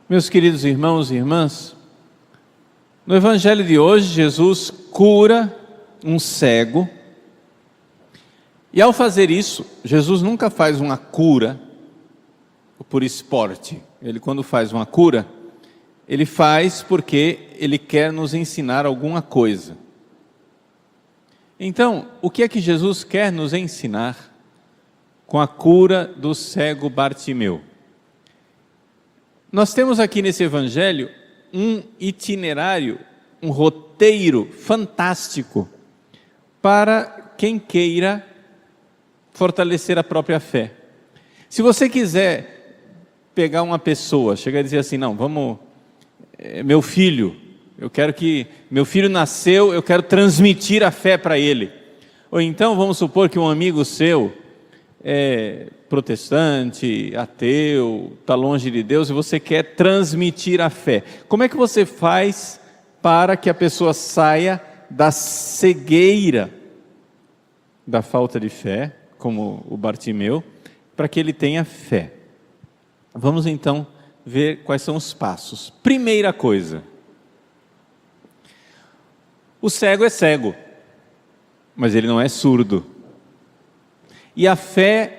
Meus queridos irmãos e irmãs, no Evangelho de hoje, Jesus cura um cego, e ao fazer isso, Jesus nunca faz uma cura por esporte. Ele, quando faz uma cura, ele faz porque ele quer nos ensinar alguma coisa. Então, o que é que Jesus quer nos ensinar com a cura do cego Bartimeu? Nós temos aqui nesse Evangelho um itinerário, um roteiro fantástico para quem queira fortalecer a própria fé. Se você quiser pegar uma pessoa, chegar e dizer assim, não, vamos, meu filho, eu quero que, meu filho nasceu, eu quero transmitir a fé para ele. Ou então, vamos supor que um amigo seu é protestante, ateu, está longe de Deus e você quer transmitir a fé. Como é que você faz para que a pessoa saia da cegueira da falta de fé, como o Bartimeu, para que ele tenha fé? Vamos então ver quais são os passos. Primeira coisa, o cego é cego, mas ele não é surdo. E a fé,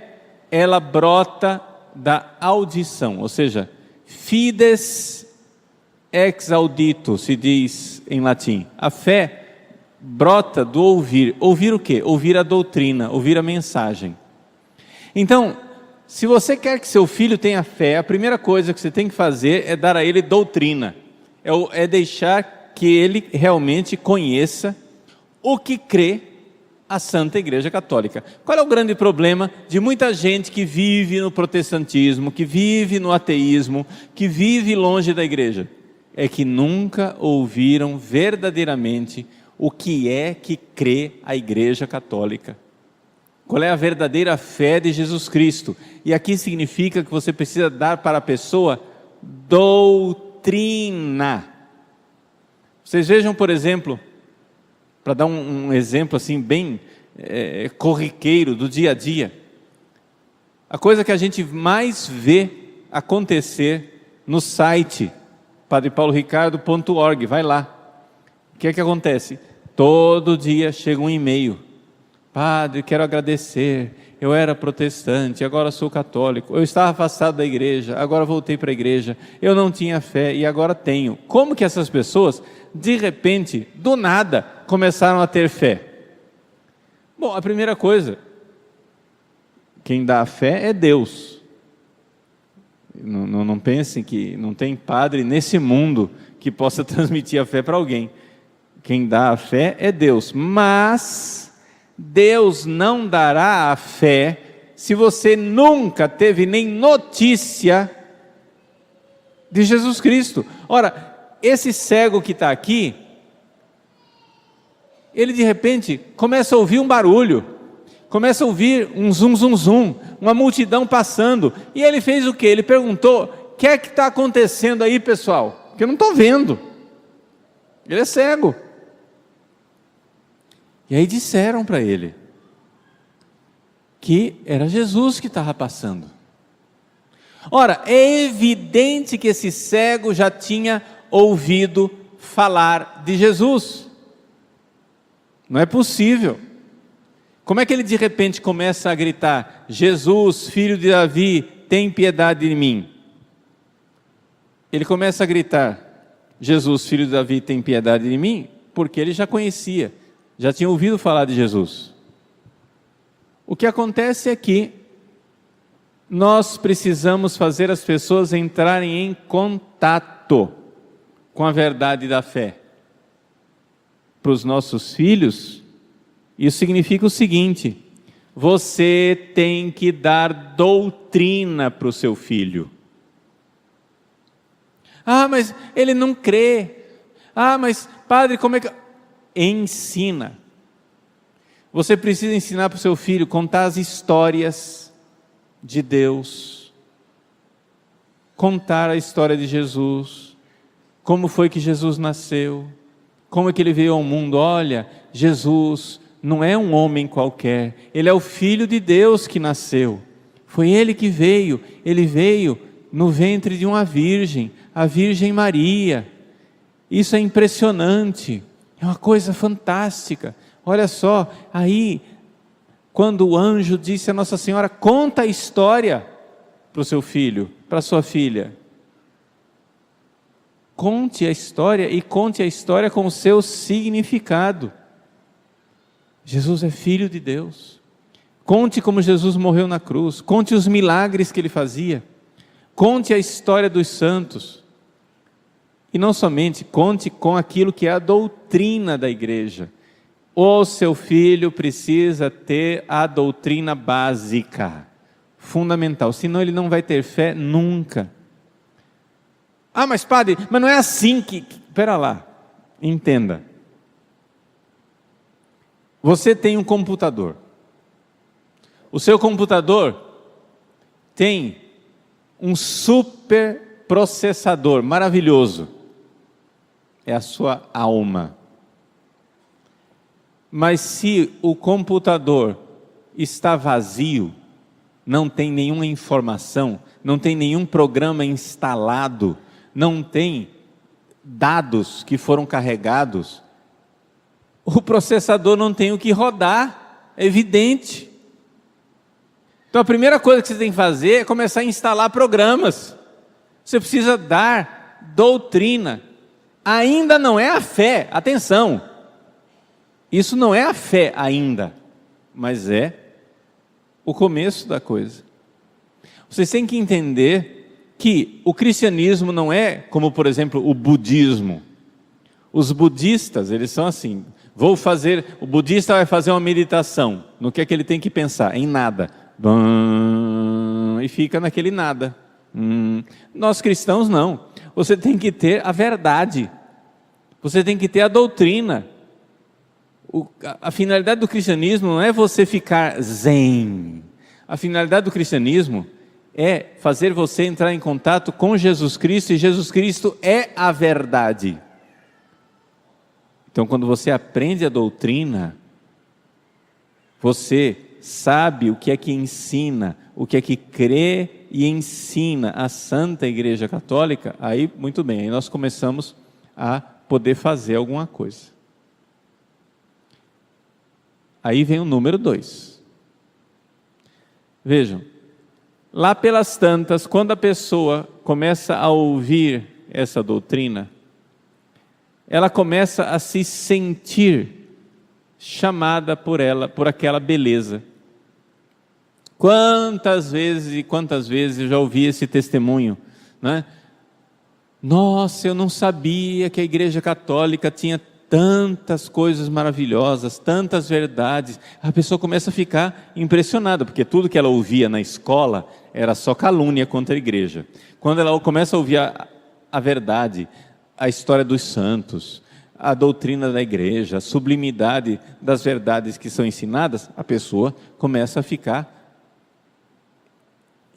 ela brota da audição, ou seja, fides ex audito, se diz em latim. A fé brota do ouvir. Ouvir o quê? Ouvir a doutrina, ouvir a mensagem. Então, se você quer que seu filho tenha fé, a primeira coisa que você tem que fazer é dar a ele doutrina. É deixar que ele realmente conheça o que crê a Santa Igreja Católica. Qual é o grande problema de muita gente que vive no protestantismo, que vive no ateísmo, que vive longe da igreja? É que nunca ouviram verdadeiramente o que é que crê a Igreja Católica. Qual é a verdadeira fé de Jesus Cristo? E aqui significa que você precisa dar para a pessoa doutrina. Vocês vejam, por exemplo, para dar um exemplo assim bem corriqueiro do dia a dia, a coisa que a gente mais vê acontecer no site padrepauloricardo.org, vai lá. O que é que acontece? Todo dia chega um e-mail: Padre, quero agradecer, eu era protestante, agora sou católico, eu estava afastado da igreja, agora voltei para a igreja, eu não tinha fé e agora tenho. Como que essas pessoas, de repente, do nada, começaram a ter fé? Bom, a primeira coisa, quem dá a fé é Deus. Não pensem que não tem padre nesse mundo que possa transmitir a fé para alguém. Quem dá a fé é Deus, mas Deus não dará a fé se você nunca teve nem notícia de Jesus Cristo. Ora, esse cego que está aqui, ele de repente começa a ouvir um barulho, começa a ouvir um zum, zum, zum, uma multidão passando, e ele fez o quê? Ele perguntou: o que é que está acontecendo aí, pessoal? Porque eu não estou vendo. Ele é cego. E aí disseram para ele que era Jesus que estava passando. Ora, é evidente que esse cego já tinha ouvido falar de Jesus. Não é possível. Como é que ele de repente começa a gritar: Jesus, filho de Davi, tem piedade de mim? Ele começa a gritar: Jesus, filho de Davi, tem piedade de mim, porque ele já conhecia, já tinha ouvido falar de Jesus. O que acontece é que nós precisamos fazer as pessoas entrarem em contato com a verdade da fé. Para os nossos filhos, isso significa o seguinte: você tem que dar doutrina para o seu filho. Ah, mas ele não crê. Ah, mas padre, como é que... Ensina. Você precisa ensinar para o seu filho, contar as histórias de Deus, contar a história de Jesus, como foi que Jesus nasceu, como é que ele veio ao mundo. Olha, Jesus não é um homem qualquer, ele é o Filho de Deus que nasceu, foi ele que veio, ele veio no ventre de uma virgem, a Virgem Maria. Isso é impressionante, é uma coisa fantástica. Olha só, aí, quando o anjo disse a Nossa Senhora, conta a história para o seu filho, para a sua filha. Conte a história e conte a história com o seu significado. Jesus é Filho de Deus. Conte como Jesus morreu na cruz, conte os milagres que ele fazia, conte a história dos santos. E não somente, conte com aquilo que é a doutrina da igreja. O seu filho precisa ter a doutrina básica, fundamental, senão ele não vai ter fé nunca. Ah, mas padre, mas não é assim que... Espera lá, entenda. Você tem um computador. O seu computador tem um super processador maravilhoso. É a sua alma. Mas se o computador está vazio, não tem nenhuma informação, não tem nenhum programa instalado, não tem dados que foram carregados, o processador não tem o que rodar, é evidente. Então a primeira coisa que você tem que fazer é começar a instalar programas. Você precisa dar doutrina. Ainda não é a fé, atenção, isso não é a fé ainda, mas é o começo da coisa. Vocês têm que entender que o cristianismo não é como, por exemplo, o budismo. Os budistas, eles são assim, o budista vai fazer uma meditação, no que é que ele tem que pensar? Em nada, e fica naquele nada. Nós cristãos não, você tem que ter a verdade, você tem que ter a doutrina. A finalidade do cristianismo não é você ficar zen, a finalidade do cristianismo é fazer você entrar em contato com Jesus Cristo, e Jesus Cristo é a verdade. Então, quando você aprende a doutrina, você sabe o que é que ensina, o que é que crê e ensina a Santa Igreja Católica, aí muito bem, aí nós começamos a poder fazer alguma coisa. Aí vem o número 2. Vejam, lá pelas tantas, quando a pessoa começa a ouvir essa doutrina, ela começa a se sentir chamada por ela, por aquela beleza. Quantas vezes eu já ouvi esse testemunho, né? Nossa, eu não sabia que a Igreja Católica tinha tantas coisas maravilhosas, tantas verdades. A pessoa começa a ficar impressionada, porque tudo que ela ouvia na escola era só calúnia contra a igreja. Quando ela começa a ouvir a verdade, a história dos santos, a doutrina da igreja, a sublimidade das verdades que são ensinadas, a pessoa começa a ficar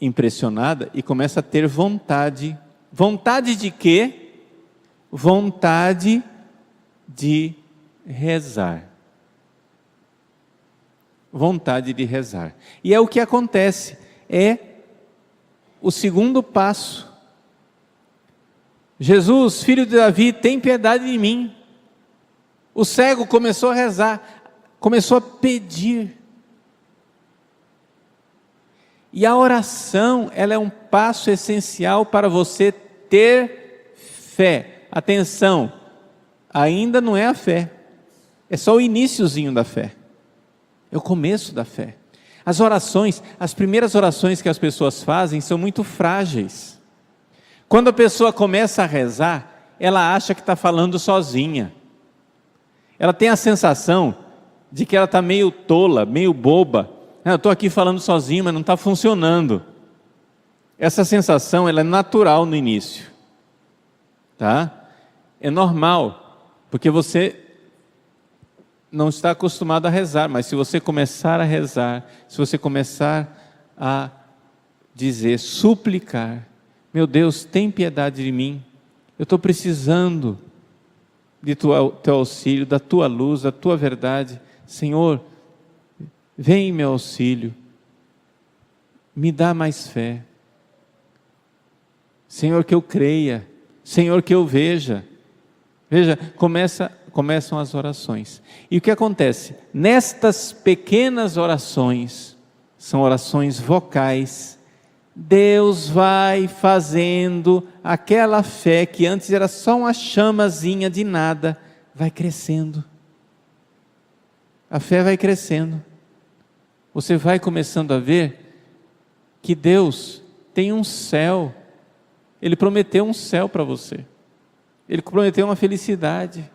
impressionada e começa a ter vontade. Vontade de quê? Vontade de rezar. Vontade de rezar. E é o que acontece, é o segundo passo. Jesus, filho de Davi, tem piedade de mim. O cego começou a rezar, começou a pedir. E a oração, ela é um passo essencial para você ter fé. Atenção, ainda não é a fé, é só o iniciozinho da fé, é o começo da fé. As orações, as primeiras orações que as pessoas fazem são muito frágeis. Quando a pessoa começa a rezar, ela acha que está falando sozinha, ela tem a sensação de que ela está meio tola, meio boba. Eu estou aqui falando sozinho, mas não está funcionando. Essa sensação, ela é natural no início, tá? É normal, porque você não está acostumado a rezar, mas se você começar a rezar, se você começar a dizer, suplicar, meu Deus, tem piedade de mim, eu estou precisando de teu auxílio, da tua luz, da tua verdade, Senhor, vem em meu auxílio, me dá mais fé. Senhor, que eu creia. Senhor, que eu veja. Veja, começam as orações. E o que acontece? Nestas pequenas orações, são orações vocais, Deus vai fazendo aquela fé que antes era só uma chamazinha de nada, vai crescendo. A fé vai crescendo. Você vai começando a ver que Deus tem um céu. Ele prometeu um céu para você. Ele prometeu uma felicidade.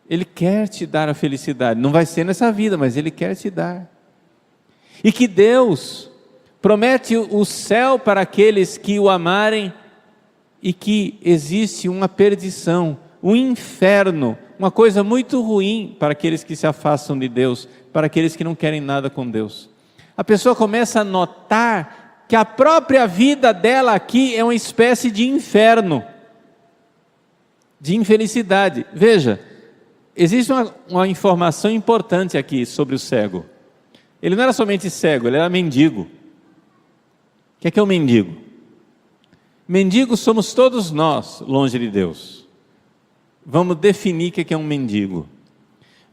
Ele quer te dar a felicidade. Não vai ser nessa vida, mas Ele quer te dar. E que Deus promete o céu para aqueles que o amarem, e que existe uma perdição, um inferno, uma coisa muito ruim para aqueles que se afastam de Deus, para aqueles que não querem nada com Deus. A pessoa começa a notar que a própria vida dela aqui é uma espécie de inferno, de infelicidade. Veja, existe uma informação importante aqui sobre o cego. Ele não era somente cego, ele era mendigo. O que é um mendigo? Mendigos somos todos nós, longe de Deus. Vamos definir o que é um mendigo.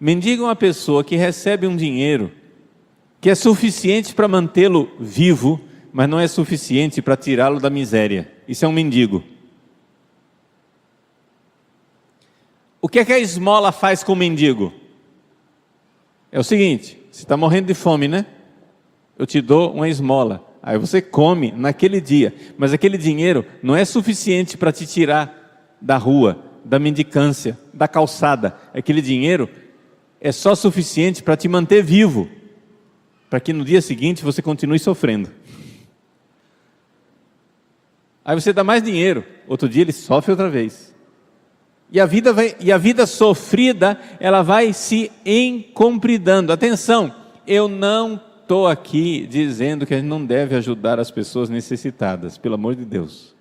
Mendigo é uma pessoa que recebe um dinheiro que é suficiente para mantê-lo vivo, mas não é suficiente para tirá-lo da miséria. Isso é um mendigo. O que é que a esmola faz com o mendigo? É o seguinte: você está morrendo de fome, né? Eu te dou uma esmola. Aí você come naquele dia, mas aquele dinheiro não é suficiente para te tirar da rua, da mendicância, da calçada. Aquele dinheiro é só suficiente para te manter vivo, para que no dia seguinte você continue sofrendo. Aí você dá mais dinheiro, outro dia ele sofre outra vez. E a vida sofrida, ela vai se encompridando. Atenção, eu não estou aqui dizendo que a gente não deve ajudar as pessoas necessitadas, pelo amor de Deus.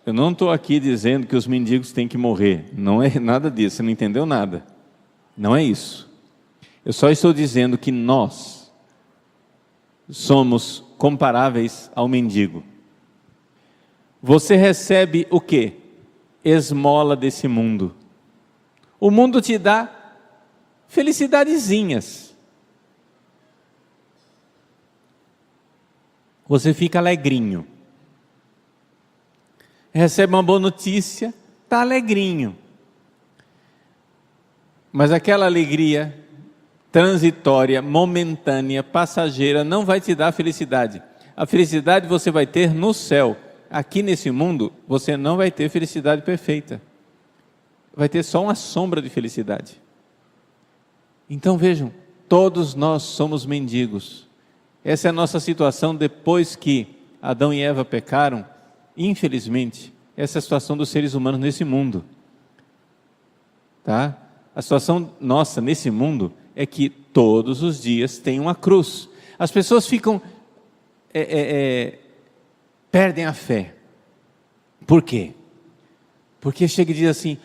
Eu não estou aqui dizendo que os mendigos têm que morrer, não é nada disso, você não entendeu nada. Não é isso. Eu só estou dizendo que nós somos comparáveis ao mendigo. Você recebe o quê? Esmola desse mundo. O mundo te dá felicidadezinhas. Você fica alegrinho. Recebe uma boa notícia, está alegrinho. Mas aquela alegria transitória, momentânea, passageira, não vai te dar felicidade. A felicidade você vai ter no céu. Aqui nesse mundo, você não vai ter felicidade perfeita. Vai ter só uma sombra de felicidade. Então vejam, todos nós somos mendigos. Essa é a nossa situação depois que Adão e Eva pecaram. Infelizmente, essa é a situação dos seres humanos nesse mundo. Tá? A situação nossa nesse mundo é que todos os dias tem uma cruz. As pessoas ficam... perdem a fé. Por quê? Porque chega e diz assim: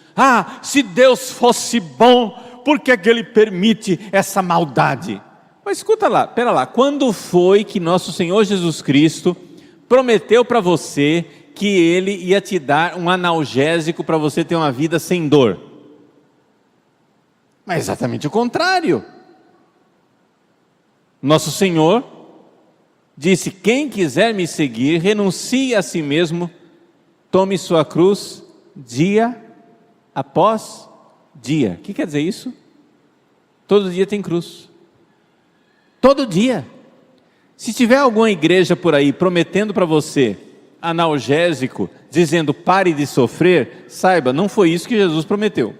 se Deus fosse bom, por que Ele permite essa maldade? Mas escuta lá, pera lá, quando foi que nosso Senhor Jesus Cristo prometeu para você que Ele ia te dar um analgésico para você ter uma vida sem dor? Mas exatamente o contrário. Nosso Senhor disse: quem quiser me seguir, renuncie a si mesmo, tome sua cruz dia após dia. O que quer dizer isso? Todo dia tem cruz. Todo dia. Se tiver alguma igreja por aí prometendo para você analgésico, dizendo pare de sofrer, saiba, não foi isso que Jesus prometeu.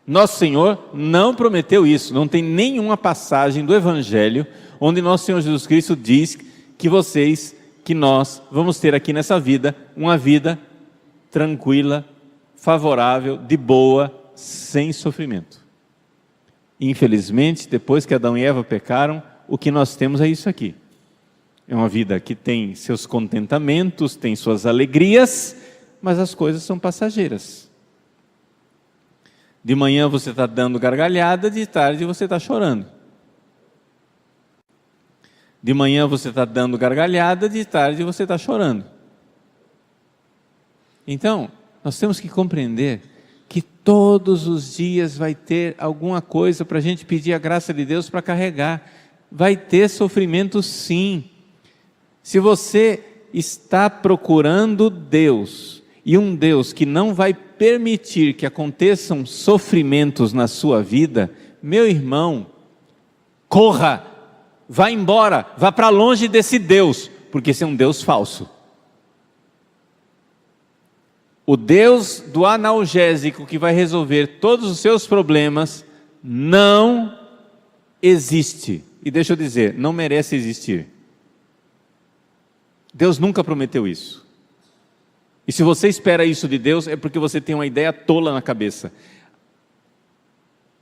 Nosso Senhor não prometeu isso. Não tem nenhuma passagem do Evangelho onde nosso Senhor Jesus Cristo diz que nós vamos ter aqui nessa vida uma vida tranquila, favorável, de boa, sem sofrimento. Infelizmente, depois que Adão e Eva pecaram, o que nós temos é isso aqui. É uma vida que tem seus contentamentos, tem suas alegrias, mas as coisas são passageiras. De manhã você está dando gargalhada, de tarde você está chorando. De manhã você está dando gargalhada, de tarde você está chorando. Então, nós temos que compreender que todos os dias vai ter alguma coisa para a gente pedir a graça de Deus para carregar. Vai ter sofrimento sim. Se você está procurando Deus, e um Deus que não vai permitir que aconteçam sofrimentos na sua vida, meu irmão, corra, vá embora, vá para longe desse Deus, porque esse é um Deus falso. O Deus do analgésico que vai resolver todos os seus problemas não existe. E deixa eu dizer, não merece existir. Deus nunca prometeu isso. E se você espera isso de Deus, é porque você tem uma ideia tola na cabeça.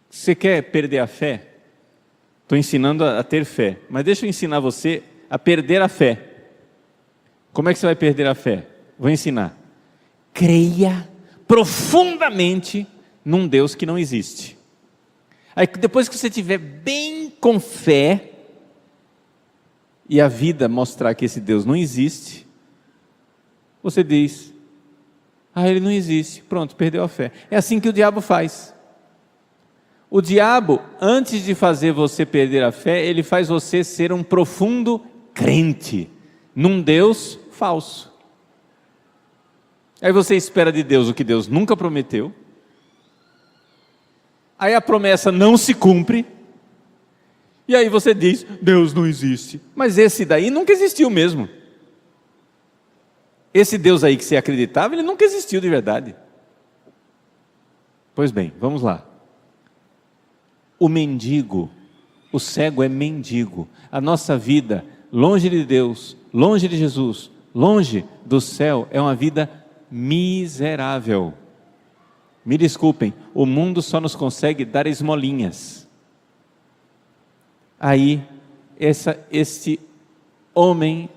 Você quer perder a fé? Estou ensinando a ter fé, mas deixa eu ensinar você a perder a fé. Como é que você vai perder a fé? Vou ensinar. Creia profundamente num Deus que não existe. Aí depois que você estiver bem com fé, e a vida mostrar que esse Deus não existe, você diz, ele não existe, pronto, perdeu a fé. É assim que o diabo faz. O diabo, antes de fazer você perder a fé, ele faz você ser um profundo crente num Deus falso. Aí você espera de Deus o que Deus nunca prometeu, aí a promessa não se cumpre, e aí você diz, Deus não existe. Mas esse daí nunca existiu mesmo. Esse Deus aí que você acreditava, ele nunca existiu de verdade. Pois bem, vamos lá. O mendigo, o cego é mendigo. A nossa vida, longe de Deus, longe de Jesus, longe do céu, é uma vida miserável. Me desculpem, o mundo só nos consegue dar esmolinhas. Aí, esse homem,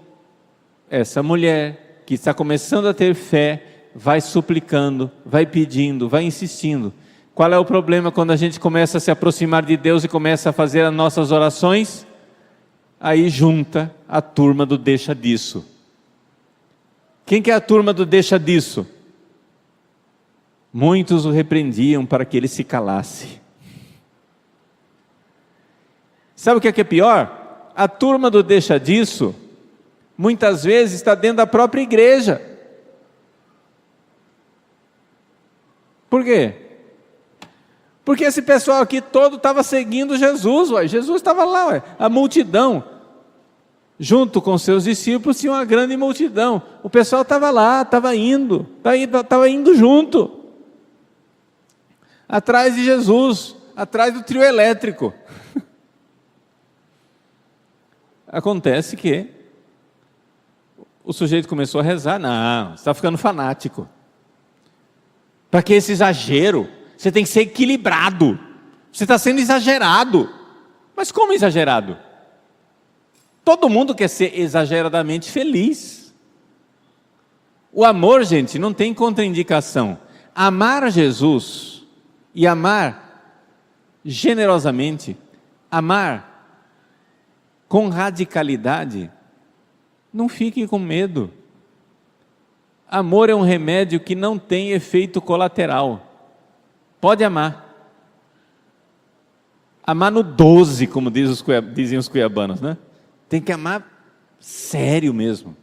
essa mulher, que está começando a ter fé, vai suplicando, vai pedindo, vai insistindo. Qual é o problema quando a gente começa a se aproximar de Deus e começa a fazer as nossas orações? Aí junta a turma do deixa disso. Quem que é a turma do deixa disso? Muitos o repreendiam para que ele se calasse. Sabe o que é pior? A turma do deixa disso, muitas vezes está dentro da própria igreja. Por quê? Porque esse pessoal aqui todo estava seguindo Jesus, Jesus estava lá, a multidão, junto com seus discípulos, tinha uma grande multidão, o pessoal estava lá, estava indo junto, atrás de Jesus, atrás do trio elétrico. Acontece que o sujeito começou a rezar, não, você está ficando fanático. Para que esse exagero? Você tem que ser equilibrado. Você está sendo exagerado. Mas como exagerado? Todo mundo quer ser exageradamente feliz. O amor, gente, não tem contraindicação. Amar Jesus e amar generosamente, amar com radicalidade, não fiquem com medo. Amor é um remédio que não tem efeito colateral. Pode amar. Amar no 12, como dizem os cuiabanos, né? Tem que amar sério mesmo.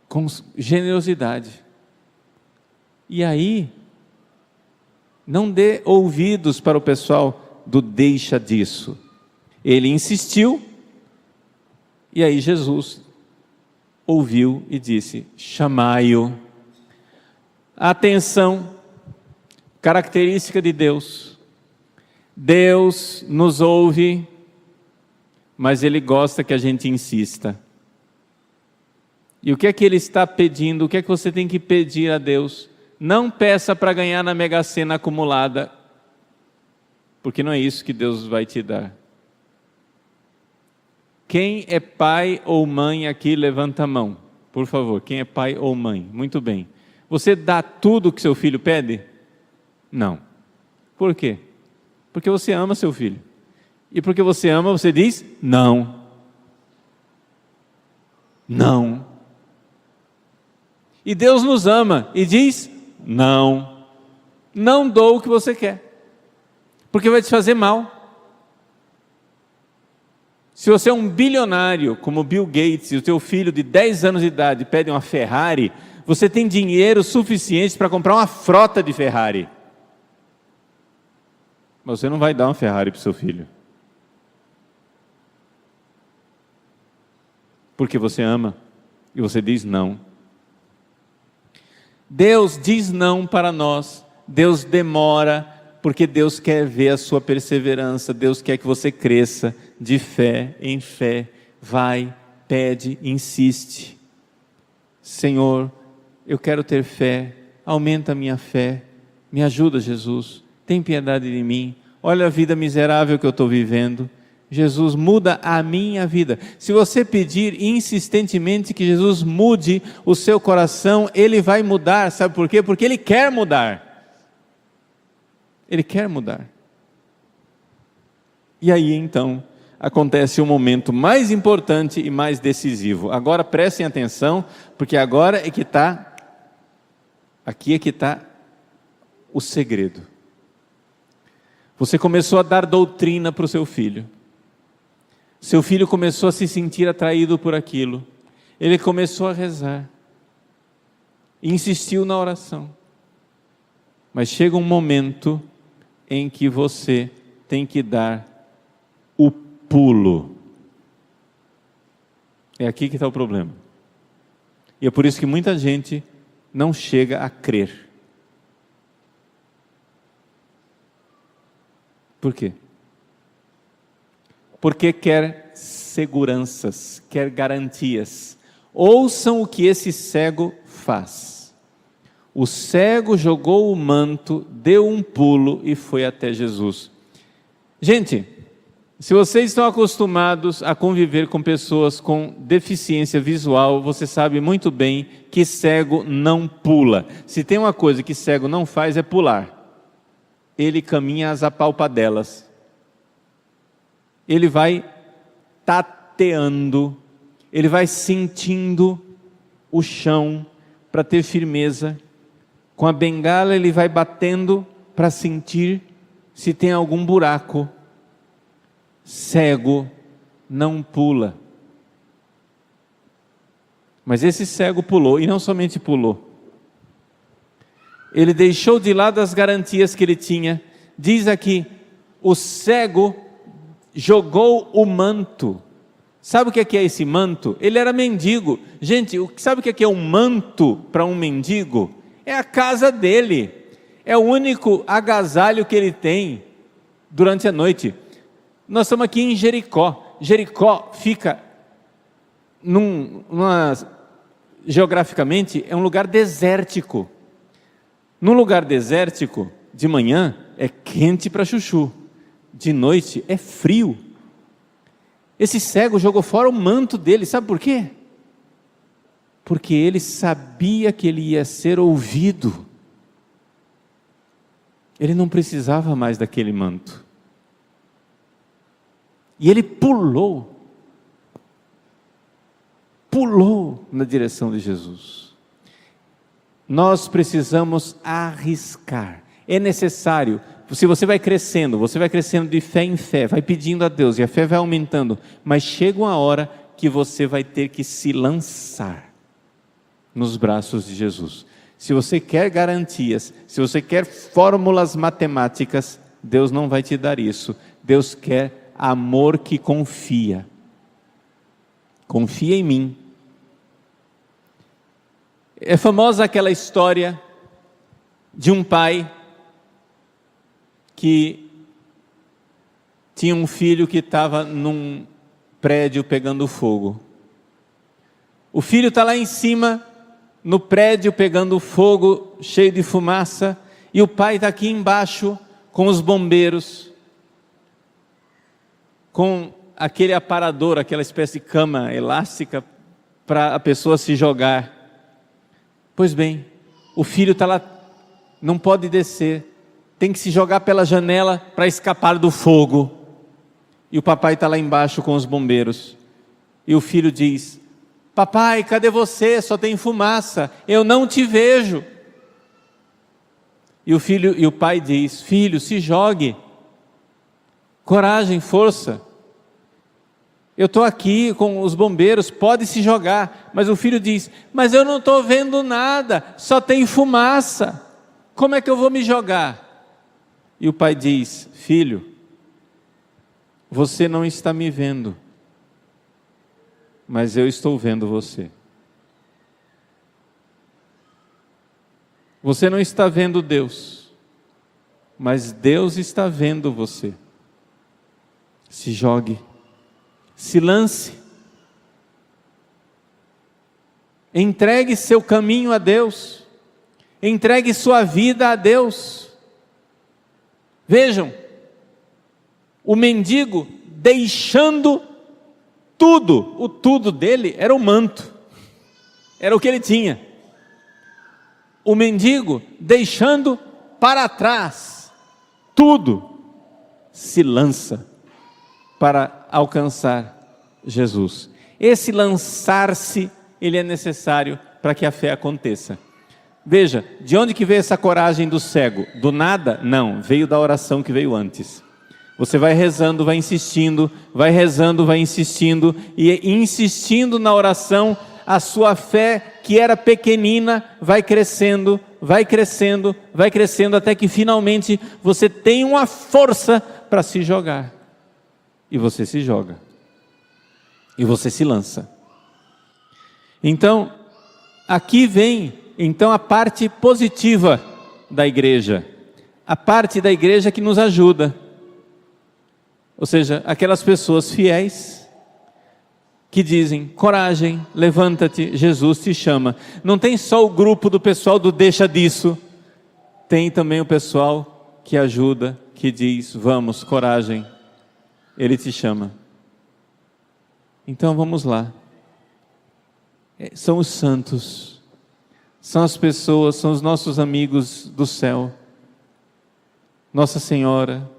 Com generosidade. E aí, não dê ouvidos para o pessoal do deixa disso. Ele insistiu, e aí Jesus ouviu e disse, chamai-o. Atenção, característica de Deus. Deus nos ouve, mas Ele gosta que a gente insista. E o que é que Ele está pedindo? O que é que você tem que pedir a Deus? Não peça para ganhar na Mega Sena acumulada, porque não é isso que Deus vai te dar. Quem é pai ou mãe aqui, levanta a mão, por favor. Quem é pai ou mãe? Muito bem. Você dá tudo que seu filho pede? Não. Por quê? Porque você ama seu filho. E porque você ama, você diz não. Não. E Deus nos ama e diz não. Não dou o que você quer, porque vai te fazer mal. Se você é um bilionário como Bill Gates e o teu filho de 10 anos de idade pede uma Ferrari, você tem dinheiro suficiente para comprar uma frota de Ferrari. Mas você não vai dar uma Ferrari para o seu filho. Porque você ama e você diz não. Deus diz não para nós. Deus demora, porque Deus quer ver a sua perseverança. Deus quer que você cresça de fé em fé. Vai, pede, insiste. Senhor, eu quero ter fé, aumenta a minha fé, me ajuda, Jesus, tem piedade de mim, olha a vida miserável que eu estou vivendo. Jesus, muda a minha vida. Se você pedir insistentemente que Jesus mude o seu coração, Ele vai mudar, sabe por quê? Porque Ele quer mudar. Ele quer mudar. E aí então, acontece o momento mais importante e mais decisivo. Agora prestem atenção, porque agora é que está, aqui é que está o segredo. Você começou a dar doutrina para o seu filho. Seu filho começou a se sentir atraído por aquilo. Ele começou a rezar. Insistiu na oração. Mas chega um momento em que você tem que dar o pulo. É aqui que está o problema. E é por isso que muita gente não chega a crer. Por quê? Porque quer seguranças, quer garantias. Ouçam o que esse cego faz. O cego jogou o manto, deu um pulo e foi até Jesus. Gente, se vocês estão acostumados a conviver com pessoas com deficiência visual, você sabe muito bem que cego não pula. Se tem uma coisa que cego não faz é pular. Ele caminha às apalpadelas. Ele vai tateando, ele vai sentindo o chão para ter firmeza. Com a bengala ele vai batendo para sentir se tem algum buraco. Cego não pula. Mas esse cego pulou, e não somente pulou. Ele deixou de lado as garantias que ele tinha. Diz aqui, o cego jogou o manto. Sabe o que é esse manto? Ele era mendigo. Gente, sabe o que é um manto para um mendigo? É a casa dele. É o único agasalho que ele tem durante a noite. Nós estamos aqui em Jericó. Jericó fica geograficamente é um lugar desértico. Num lugar desértico, de manhã é quente para chuchu, de noite é frio. Esse cego jogou fora o manto dele, sabe por quê? Porque ele sabia que ele ia ser ouvido. Ele não precisava mais daquele manto. E ele pulou na direção de Jesus. Nós precisamos arriscar. É necessário. Se você vai crescendo de fé em fé, vai pedindo a Deus e a fé vai aumentando, mas chega uma hora que você vai ter que se lançar nos braços de Jesus. Se você quer garantias, se você quer fórmulas matemáticas, Deus não vai te dar isso. Deus quer amor que confia. Confia em mim. É famosa aquela história de um pai que tinha um filho que estava num prédio pegando fogo. O filho está lá em cima, no prédio pegando fogo, cheio de fumaça, e o pai está aqui embaixo com os bombeiros, com aquele aparador, aquela espécie de cama elástica para a pessoa se jogar. Pois bem, o filho está lá, não pode descer, tem que se jogar pela janela para escapar do fogo. E o papai está lá embaixo com os bombeiros. E o filho diz: papai, cadê você? Só tem fumaça, eu não te vejo. E o pai diz: filho, se jogue, coragem, força. Eu estou aqui com os bombeiros, pode se jogar. Mas o filho diz: mas eu não estou vendo nada, só tem fumaça, como é que eu vou me jogar? E o pai diz: filho, você não está me vendo, mas eu estou vendo você. Você não está vendo Deus, mas Deus está vendo você. Se jogue, se lance, entregue seu caminho a Deus, entregue sua vida a Deus. Vejam, o mendigo deixando tudo, o tudo dele era o manto, era o que ele tinha. O mendigo deixando para trás tudo, se lança para alcançar Jesus. Esse lançar-se, ele é necessário para que a fé aconteça. Veja, de onde que veio essa coragem do cego? Do nada? Não, veio da oração que veio antes. Você vai rezando, vai insistindo, vai rezando, vai insistindo, e insistindo na oração, a sua fé, que era pequenina, vai crescendo, vai crescendo, vai crescendo, até que finalmente você tem uma força para se jogar. E você se joga. E você se lança. Então, aqui vem então a parte positiva da igreja. A parte da igreja que nos ajuda. Ou seja, aquelas pessoas fiéis que dizem: coragem, levanta-te, Jesus te chama. Não tem só o grupo do pessoal do deixa disso, tem também o pessoal que ajuda, que diz: vamos, coragem, Ele te chama. Então vamos lá. São os santos, são as pessoas, são os nossos amigos do céu, Nossa Senhora,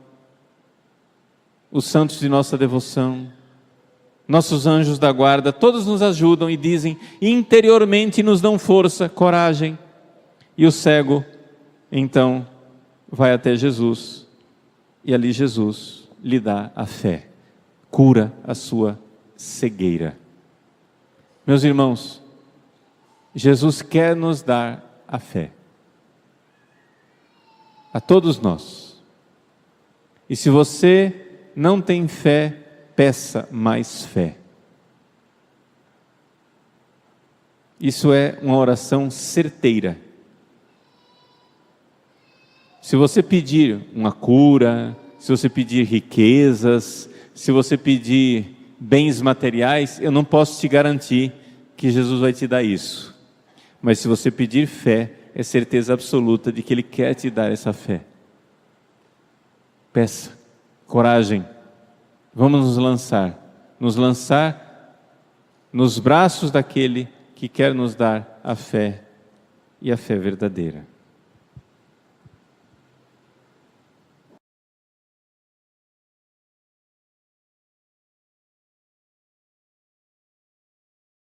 os santos de nossa devoção, nossos anjos da guarda, todos nos ajudam e dizem, interiormente nos dão força, coragem. E o cego, então, vai até Jesus, e ali Jesus lhe dá a fé, cura a sua cegueira. Meus irmãos, Jesus quer nos dar a fé, a todos nós. E se você não tem fé, peça mais fé. Isso é uma oração certeira. Se você pedir uma cura, se você pedir riquezas, se você pedir bens materiais, eu não posso te garantir que Jesus vai te dar isso. Mas se você pedir fé, é certeza absoluta de que Ele quer te dar essa fé. Peça, coragem, vamos nos lançar nos braços daquele que quer nos dar a fé e a fé verdadeira.